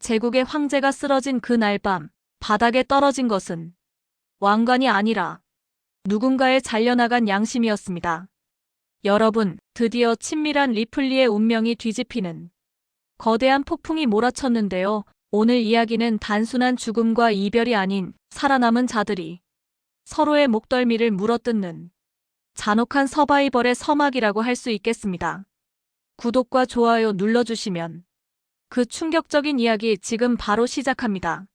제국의 황제가 쓰러진 그날 밤 바닥에 떨어진 것은 왕관이 아니라 누군가의 잘려나간 양심이었습니다. 여러분, 드디어 친밀한 리플리의 운명이 뒤집히는 거대한 폭풍이 몰아쳤는데요. 오늘 이야기는 단순한 죽음과 이별이 아닌 살아남은 자들이 서로의 목덜미를 물어뜯는 잔혹한 서바이벌의 서막이라고 할 수 있겠습니다. 구독과 좋아요 눌러주시면 그 충격적인 이야기 지금 바로 시작합니다.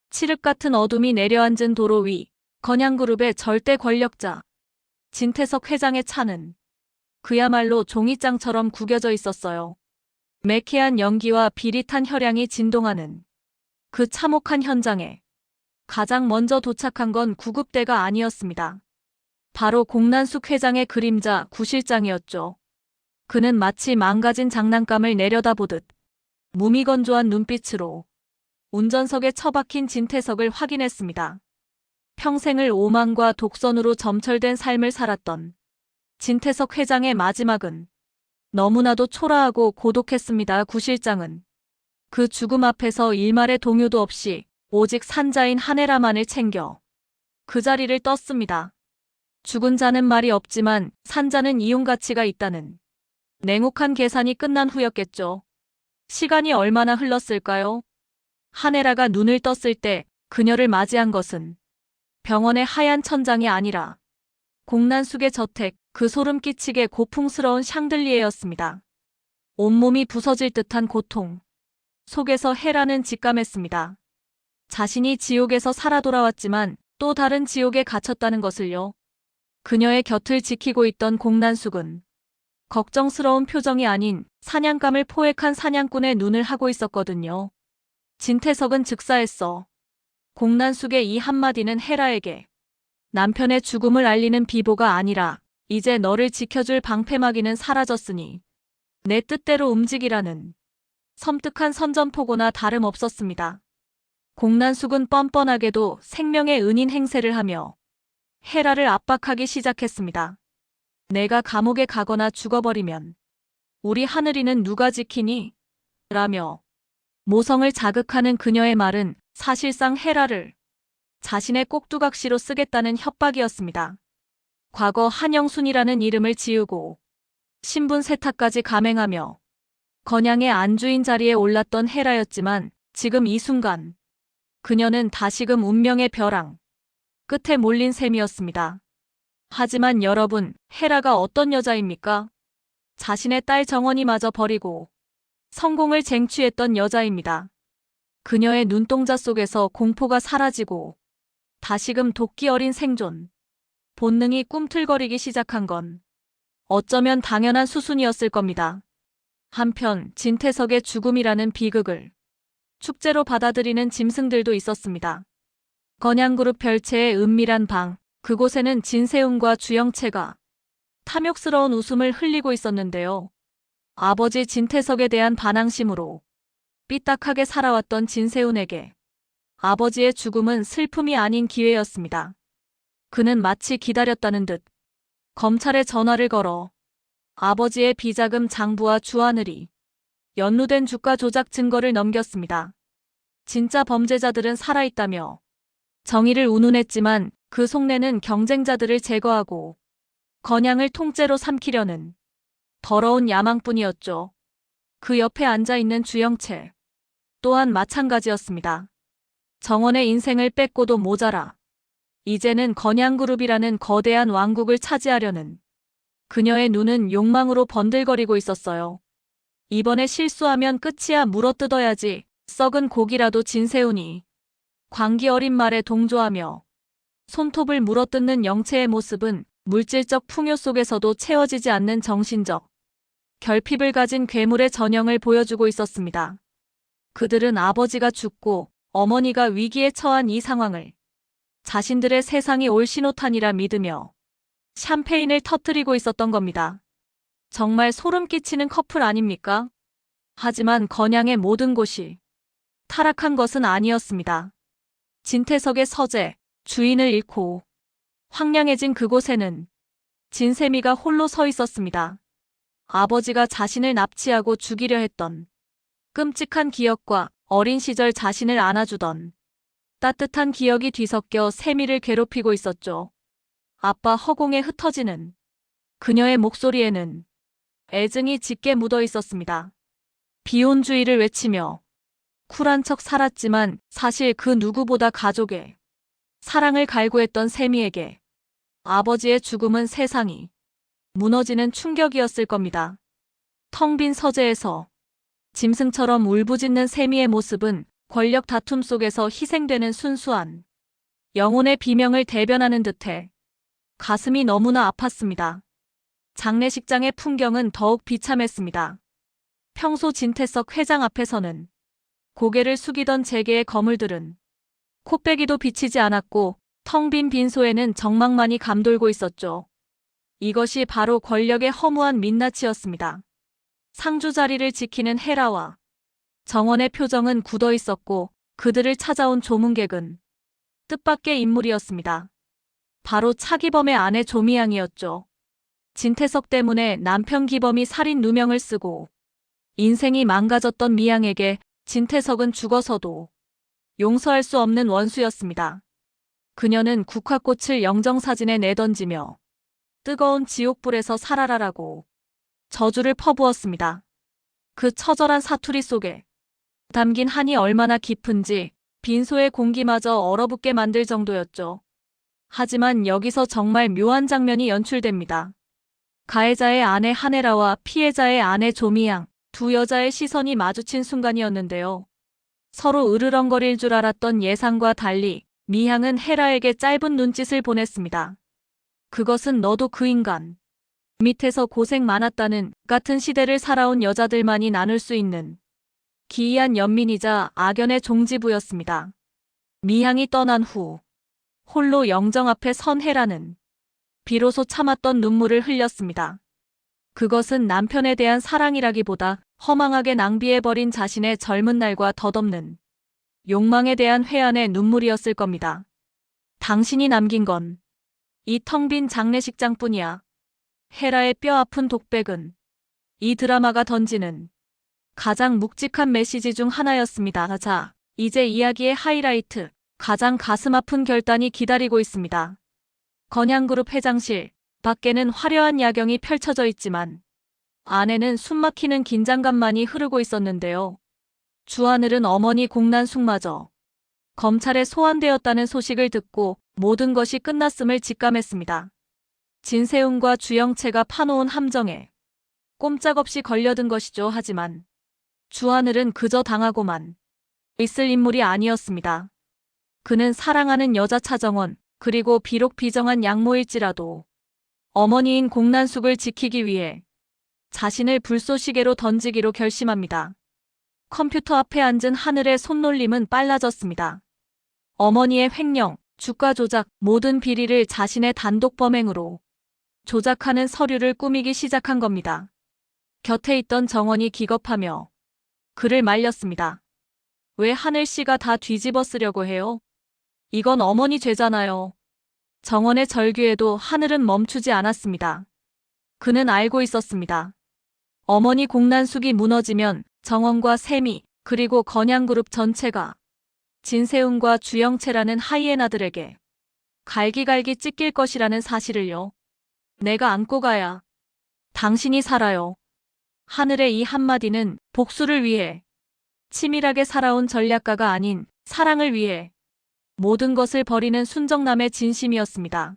칠흑 같은 어둠이 내려앉은 도로 위, 건양그룹의 절대 권력자 진태석 회장의 차는 그야말로 종이장처럼 구겨져 있었어요. 매캐한 연기와 비릿한 혈양이 진동하는 그 참혹한 현장에 가장 먼저 도착한 건 구급대가 아니었습니다. 바로 공난숙 회장의 그림자 구실장이었죠. 그는 마치 망가진 장난감을 내려다보듯 무미건조한 눈빛으로 운전석에 처박힌 진태석을 확인했습니다. 평생을 오만과 독선으로 점철된 삶을 살았던 진태석 회장의 마지막은 너무나도 초라하고 고독했습니다. 구실장은 그 죽음 앞에서 일말의 동요도 없이 오직 산자인 한혜라만을 챙겨 그 자리를 떴습니다. 죽은 자는 말이 없지만 산자는 이용 가치가 있다는 냉혹한 계산이 끝난 후였겠죠. 시간이 얼마나 흘렀을까요? 한혜라가 눈을 떴을 때 그녀를 맞이한 것은 병원의 하얀 천장이 아니라 공난숙의 저택, 그 소름 끼치게 고풍스러운 샹들리에였습니다. 온몸이 부서질 듯한 고통 속에서 헤라는 직감했습니다. 자신이 지옥에서 살아 돌아왔지만 또 다른 지옥에 갇혔다는 것을요. 그녀의 곁을 지키고 있던 공난숙은 걱정스러운 표정이 아닌 사냥감을 포획한 사냥꾼의 눈을 하고 있었거든요. 진태석은 즉사했어. 공난숙의 이 한마디는 헤라에게 남편의 죽음을 알리는 비보가 아니라 이제 너를 지켜줄 방패막이는 사라졌으니 내 뜻대로 움직이라는 섬뜩한 선전포고나 다름없었습니다. 공난숙은 뻔뻔하게도 생명의 은인 행세를 하며 헤라를 압박하기 시작했습니다. 내가 감옥에 가거나 죽어버리면 우리 하늘이는 누가 지키니? 라며 모성을 자극하는 그녀의 말은 사실상 헤라를 자신의 꼭두각시로 쓰겠다는 협박이었습니다. 과거 한영순이라는 이름을 지우고 신분 세탁까지 감행하며 건양의 안주인 자리에 올랐던 헤라였지만 지금 이 순간 그녀는 다시금 운명의 벼랑 끝에 몰린 셈이었습니다. 하지만 여러분, 헤라가 어떤 여자입니까? 자신의 딸 정원이마저 버리고 성공을 쟁취했던 여자입니다. 그녀의 눈동자 속에서 공포가 사라지고 다시금 도끼 어린 생존 본능이 꿈틀거리기 시작한 건 어쩌면 당연한 수순이었을 겁니다. 한편 진태석의 죽음이라는 비극을 축제로 받아들이는 짐승들도 있었습니다. 건양그룹 별채의 은밀한 방, 그곳에는 진세훈과 주영채가 탐욕스러운 웃음을 흘리고 있었는데요. 아버지 진태석에 대한 반항심으로 삐딱하게 살아왔던 진세훈에게 아버지의 죽음은 슬픔이 아닌 기회였습니다. 그는 마치 기다렸다는 듯 검찰에 전화를 걸어 아버지의 비자금 장부와 주하늘이 연루된 주가 조작 증거를 넘겼습니다. 진짜 범죄자들은 살아있다며 정의를 운운했지만 그 속내는 경쟁자들을 제거하고 건양을 통째로 삼키려는 더러운 야망뿐이었죠. 그 옆에 앉아있는 주영채 또한 마찬가지였습니다. 정원의 인생을 뺏고도 모자라 이제는 건양그룹이라는 거대한 왕국을 차지하려는 그녀의 눈은 욕망으로 번들거리고 있었어요. 이번에 실수하면 끝이야. 물어뜯어야지. 썩은 고기라도. 진세훈이 광기 어린 말에 동조하며 손톱을 물어뜯는 영채의 모습은 물질적 풍요 속에서도 채워지지 않는 정신적 결핍을 가진 괴물의 전형을 보여주고 있었습니다. 그들은 아버지가 죽고 어머니가 위기에 처한 이 상황을 자신들의 세상이 올 신호탄이라 믿으며 샴페인을 터뜨리고 있었던 겁니다. 정말 소름 끼치는 커플 아닙니까? 하지만 건양의 모든 곳이 타락한 것은 아니었습니다. 진태석의 서재, 주인을 잃고 황량해진 그곳에는 진세미가 홀로 서 있었습니다. 아버지가 자신을 납치하고 죽이려 했던 끔찍한 기억과 어린 시절 자신을 안아주던 따뜻한 기억이 뒤섞여 세미를 괴롭히고 있었죠. 아빠 허공에 흩어지는 그녀의 목소리에는 애증이 짙게 묻어 있었습니다. 비혼주의를 외치며 쿨한 척 살았지만 사실 그 누구보다 가족의 사랑을 갈구했던 세미에게 아버지의 죽음은 세상이 무너지는 충격이었을 겁니다. 텅 빈 서재에서 짐승처럼 울부짖는 세미의 모습은 권력 다툼 속에서 희생되는 순수한 영혼의 비명을 대변하는 듯해 가슴이 너무나 아팠습니다. 장례식장의 풍경은 더욱 비참했습니다. 평소 진태석 회장 앞에서는 고개를 숙이던 재계의 거물들은 코빼기도 비치지 않았고 텅 빈 빈소에는 정막만이 감돌고 있었죠. 이것이 바로 권력의 허무한 민낯이었습니다. 상주 자리를 지키는 헤라와 정원의 표정은 굳어 있었고 그들을 찾아온 조문객은 뜻밖의 인물이었습니다. 바로 차기범의 아내 조미양이었죠. 진태석 때문에 남편 기범이 살인 누명을 쓰고 인생이 망가졌던 미양에게 진태석은 죽어서도 용서할 수 없는 원수였습니다. 그녀는 국화꽃을 영정사진에 내던지며 뜨거운 지옥불에서 살아라라고 저주를 퍼부었습니다. 그 처절한 사투리 속에 담긴 한이 얼마나 깊은지 빈소의 공기마저 얼어붙게 만들 정도였죠. 하지만 여기서 정말 묘한 장면이 연출됩니다. 가해자의 아내 한혜라와 피해자의 아내 조미양, 두 여자의 시선이 마주친 순간이었는데요. 서로 으르렁거릴 줄 알았던 예상과 달리 미향은 헤라에게 짧은 눈짓을 보냈습니다. 그것은 너도 그 인간 밑에서 고생 많았다는 같은 시대를 살아온 여자들만이 나눌 수 있는 기이한 연민이자 악연의 종지부였습니다. 미향이 떠난 후 홀로 영정 앞에 선 헤라는 비로소 참았던 눈물을 흘렸습니다. 그것은 남편에 대한 사랑이라기보다 허망하게 낭비해버린 자신의 젊은 날과 덧없는 욕망에 대한 회한의 눈물이었을 겁니다. 당신이 남긴 건 이 텅 빈 장례식장뿐이야. 헤라의 뼈아픈 독백은 이 드라마가 던지는 가장 묵직한 메시지 중 하나였습니다. 자, 이제 이야기의 하이라이트, 가장 가슴 아픈 결단이 기다리고 있습니다. 건양그룹 회장실, 밖에는 화려한 야경이 펼쳐져 있지만 안에는 숨막히는 긴장감만이 흐르고 있었는데요. 주하늘은 어머니 공난 숙마저 검찰에 소환되었다는 소식을 듣고 모든 것이 끝났음을 직감했습니다. 진세훈과 주영채가 파놓은 함정에 꼼짝없이 걸려든 것이죠. 하지만 주하늘은 그저 당하고만 있을 인물이 아니었습니다. 그는 사랑하는 여자 차정원, 그리고 비록 비정한 양모일지라도 어머니인 공난숙을 지키기 위해 자신을 불쏘시개로 던지기로 결심합니다. 컴퓨터 앞에 앉은 하늘의 손놀림은 빨라졌습니다. 어머니의 횡령, 주가 조작, 모든 비리를 자신의 단독 범행으로 조작하는 서류를 꾸미기 시작한 겁니다. 곁에 있던 정원이 기겁하며 그를 말렸습니다. 왜 하늘 씨가 다 뒤집어 쓰려고 해요? 이건 어머니 죄잖아요. 정원의 절규에도 하늘은 멈추지 않았습니다. 그는 알고 있었습니다. 어머니 공난숙이 무너지면 정원과 세미, 그리고 건양그룹 전체가 진세훈과 주영채라는 하이에나들에게 갈기갈기 찢길 것이라는 사실을요. 내가 안고 가야 당신이 살아요. 하늘의 이 한마디는 복수를 위해 치밀하게 살아온 전략가가 아닌 사랑을 위해 모든 것을 버리는 순정남의 진심이었습니다.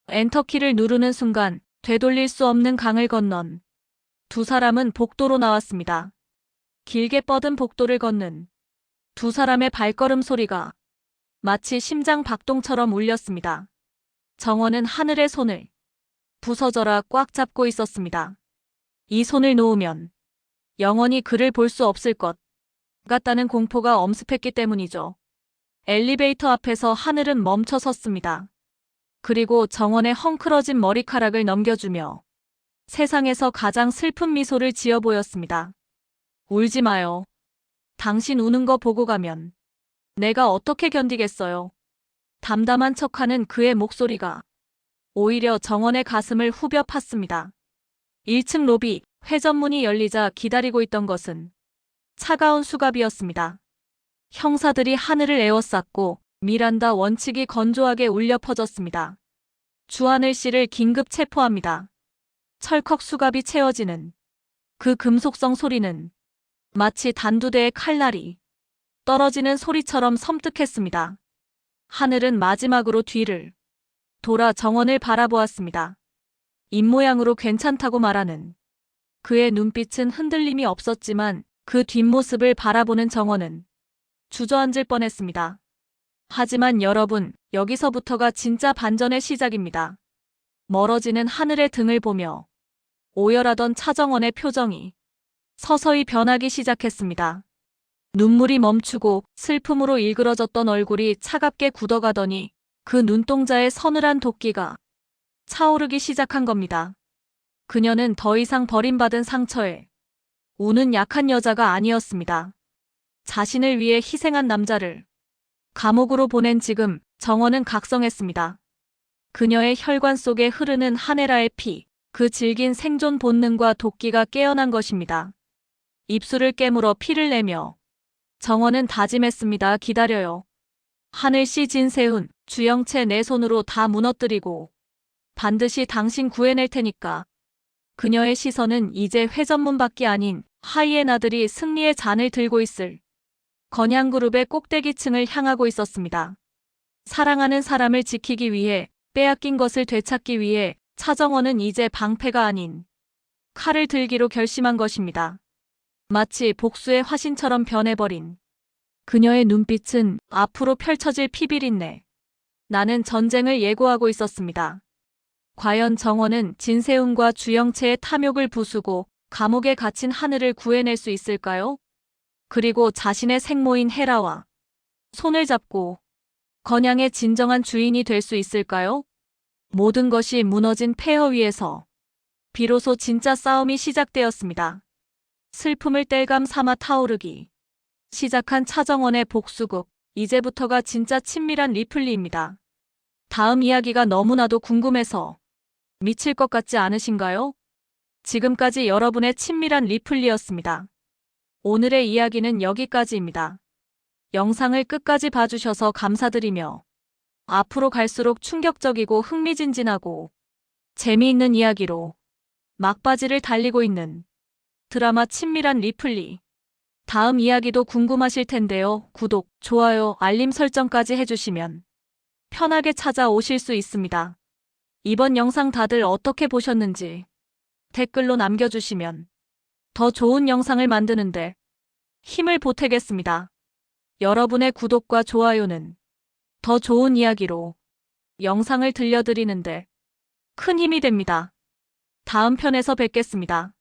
엔터키를 누르는 순간 되돌릴 수 없는 강을 건넌 두 사람은 복도로 나왔습니다. 길게 뻗은 복도를 걷는 두 사람의 발걸음 소리가 마치 심장 박동처럼 울렸습니다. 정원은 하늘의 손을 부서져라 꽉 잡고 있었습니다. 이 손을 놓으면 영원히 그를 볼 수 없을 것 같다는 공포가 엄습했기 때문이죠. 엘리베이터 앞에서 하늘은 멈춰 섰습니다. 그리고 정원의 헝클어진 머리카락을 넘겨주며 세상에서 가장 슬픈 미소를 지어 보였습니다. 울지 마요. 당신 우는 거 보고 가면 내가 어떻게 견디겠어요. 담담한 척하는 그의 목소리가 오히려 정원의 가슴을 후벼 팠습니다. 1층 로비, 회전문이 열리자 기다리고 있던 것은 차가운 수갑이었습니다. 형사들이 하늘을 에워쌌고 미란다 원칙이 건조하게 울려 퍼졌습니다. 주하늘 씨를 긴급 체포합니다. 철컥 수갑이 채워지는 그 금속성 소리는 마치 단두대의 칼날이 떨어지는 소리처럼 섬뜩했습니다. 하늘은 마지막으로 뒤를 돌아 정원을 바라보았습니다. 입모양으로 괜찮다고 말하는 그의 눈빛은 흔들림이 없었지만 그 뒷모습을 바라보는 정원은 주저앉을 뻔했습니다. 하지만 여러분, 여기서부터가 진짜 반전의 시작입니다. 멀어지는 하늘의 등을 보며 오열하던 차정원의 표정이 서서히 변하기 시작했습니다. 눈물이 멈추고 슬픔으로 일그러졌던 얼굴이 차갑게 굳어가더니 그 눈동자에 서늘한 도끼가 차오르기 시작한 겁니다. 그녀는 더 이상 버림받은 상처에 우는 약한 여자가 아니었습니다. 자신을 위해 희생한 남자를 감옥으로 보낸 지금 정원은 각성했습니다. 그녀의 혈관 속에 흐르는 하네라의 피, 그 질긴 생존 본능과 도끼가 깨어난 것입니다. 입술을 깨물어 피를 내며 정원은 다짐했습니다. 기다려요. 하늘씨 진세훈, 주영채 내 손으로 다 무너뜨리고 반드시 당신 구해낼 테니까. 그녀의 시선은 이제 회전문밖에 아닌 하이에나들이 승리의 잔을 들고 있을 건양그룹의 꼭대기층을 향하고 있었습니다. 사랑하는 사람을 지키기 위해, 빼앗긴 것을 되찾기 위해 차정원은 이제 방패가 아닌 칼을 들기로 결심한 것입니다. 마치 복수의 화신처럼 변해버린 그녀의 눈빛은 앞으로 펼쳐질 피비린내. 나는 전쟁을 예고하고 있었습니다. 과연 정원은 진세훈과 주영채의 탐욕을 부수고 감옥에 갇힌 하늘을 구해낼 수 있을까요? 그리고 자신의 생모인 헤라와 손을 잡고 건양의 진정한 주인이 될 수 있을까요? 모든 것이 무너진 폐허 위에서 비로소 진짜 싸움이 시작되었습니다. 슬픔을 땔감 삼아 타오르기 시작한 차정원의 복수극, 이제부터가 진짜 친밀한 리플리입니다. 다음 이야기가 너무나도 궁금해서 미칠 것 같지 않으신가요? 지금까지 여러분의 친밀한 리플리였습니다. 오늘의 이야기는 여기까지입니다. 영상을 끝까지 봐주셔서 감사드리며 앞으로 갈수록 충격적이고 흥미진진하고 재미있는 이야기로 막바지를 달리고 있는 드라마 친밀한 리플리. 다음 이야기도 궁금하실 텐데요. 구독, 좋아요, 알림 설정까지 해주시면 편하게 찾아오실 수 있습니다. 이번 영상 다들 어떻게 보셨는지 댓글로 남겨주시면 더 좋은 영상을 만드는데 힘을 보태겠습니다. 여러분의 구독과 좋아요는 더 좋은 이야기로 영상을 들려드리는데 큰 힘이 됩니다. 다음 편에서 뵙겠습니다.